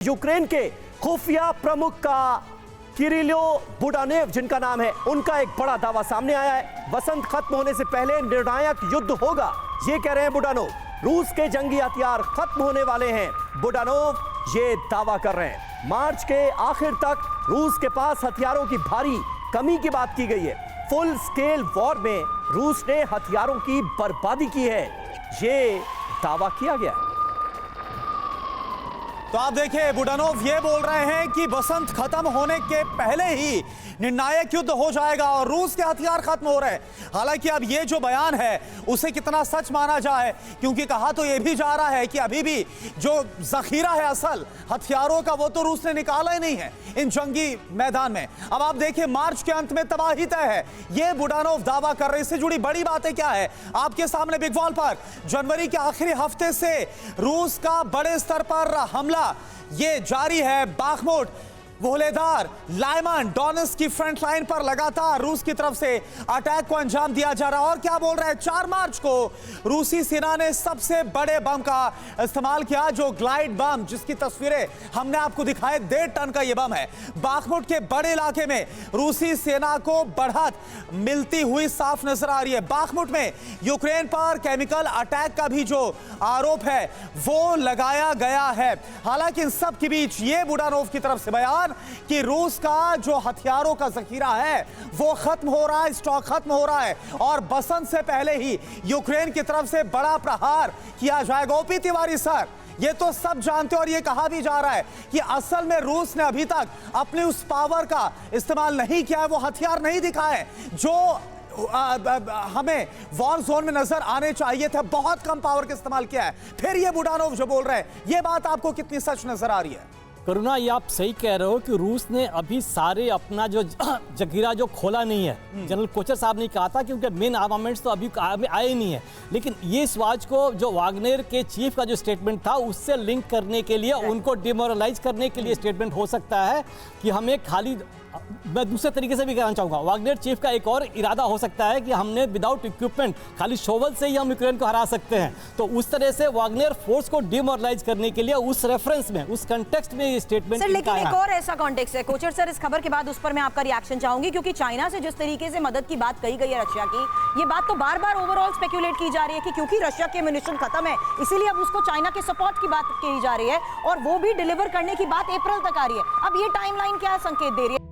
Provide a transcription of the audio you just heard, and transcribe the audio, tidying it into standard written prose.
Ukraine के खुफिया प्रमुख का किरिलो बुडानेव जिनका नाम है, उनका एक बड़ा दावा सामने आया है। वसंत खत्म होने से पहले निर्णायक युद्ध होगा, ये कह रहे हैं बुडानोव। रूस के जंगी हथियार खत्म होने वाले हैं, बुडानोव ये दावा कर रहे हैं। मार्च के आखिर तक रूस के पास हथियारों की भारी कमी की बात की गई है। फुल स्केल वॉर में रूस ने हथियारों की बर्बादी की है, ये दावा किया गया है। तो आप देखिए, बुडानोव ये बोल रहे हैं कि बसंत खत्म होने के पहले ही निर्णायक युद्ध हो जाएगा और रूस के हथियार खत्म हो रहे हैं। हालांकि अब ये जो बयान है उसे कितना सच माना जाए, क्योंकि कहा तो ये भी जा रहा है कि अभी भी जो जखीरा है असल हथियारों का, वो तो रूस ने निकाला ही नहीं है इन जंगी मैदान में। अब आप देखिए, मार्च के अंत में तबाही तय है, ये बुडानोव दावा कर रहे हैं। इससे जुड़ी बड़ी बातें क्या है आपके सामने बिग वॉल पर। जनवरी के आखिरी हफ्ते से रूस का बड़े स्तर पर हमला ये जारी है। बाखमुट, वोहलेदार, लाइमन, डोनेट्स्क की फ्रंट लाइन पर लगातार रूस की तरफ से अटैक को अंजाम दिया जा रहा है। और क्या बोल रहे हैं, 4 मार्च को रूसी सेना ने सबसे बड़े बम का इस्तेमाल किया, जो ग्लाइड बम, जिसकी तस्वीरें हमने आपको दिखाए। 1.5 टन का यह बम है। बाखमुट के बड़े इलाके में रूसी सेना को बढ़त मिलती हुई साफ नजर आ रही है। बाखमुट में यूक्रेन पर केमिकल अटैक का भी जो आरोप है वो लगाया गया है। हालांकि इन सब के बीच ये बुडानोव की तरफ से बयान कि रूस का जो हथियारों का जखीरा है वो खत्म हो रहा है, स्टॉक खत्म हो रहा है और बसंत से पहले ही यूक्रेन की तरफ से बड़ा प्रहार किया जाएगा। ओपी तिवारी सर, ये तो सब जानते हैं और ये कहा भी जा रहा है कि असल में रूस ने अभी तक अपनी उस पावर का इस्तेमाल नहीं किया है, वो हथियार नहीं दिखाए जो हमें वॉर जोन में नजर आने चाहिए थे। बहुत कम पावर का इस्तेमाल किया है। फिर ये बुडानोव जो बोल रहे हैं, ये बात आपको कितनी सच नजर आ रही है? करुणा, ये आप सही कह रहे हो कि रूस ने अभी सारे अपना जो जखीरा जो खोला नहीं है। जनरल कोचर साहब ने कहा था कि उनके मेन आर्मामेंट्स तो अभी आए नहीं है, लेकिन ये इस बात को जो वागनेर के चीफ का जो स्टेटमेंट था उससे लिंक करने के लिए, उनको डिमोरलाइज करने के लिए स्टेटमेंट हो सकता है कि हमें खाली, मैं दूसरे तरीके से भी कहना चाहूँगा, वागनेर चीफ का एक और इरादा हो सकता है कि हमने विदाउट इक्विपमेंट खाली शोवल से ही हम यूक्रेन को हरा सकते हैं। तो उस तरह से वागनेर फोर्स को डिमोरलाइज करने के लिए उस रेफरेंस में, उस कंटेक्स्ट में ये स्टेटमेंट। सर, लेकिन एक और ऐसा कॉन्टेक्स्ट है कोचर सर, इस खबर के बाद उस पर मैं आपका रिएक्शन चाहूंगी, क्योंकि चाइना से जिस तरीके से मदद की बात कही गई है रशिया की, ये बात तो बार बार ओवरऑल स्पेक्युलेट की जा रही है कि क्योंकि रशिया के एम्युनिशन खत्म है इसीलिए अब उसको चाइना के सपोर्ट की बात की जा रही है और वो भी डिलीवर करने की बात अप्रैल तक आ रही है। अब ये टाइमलाइन क्या संकेत दे रही है?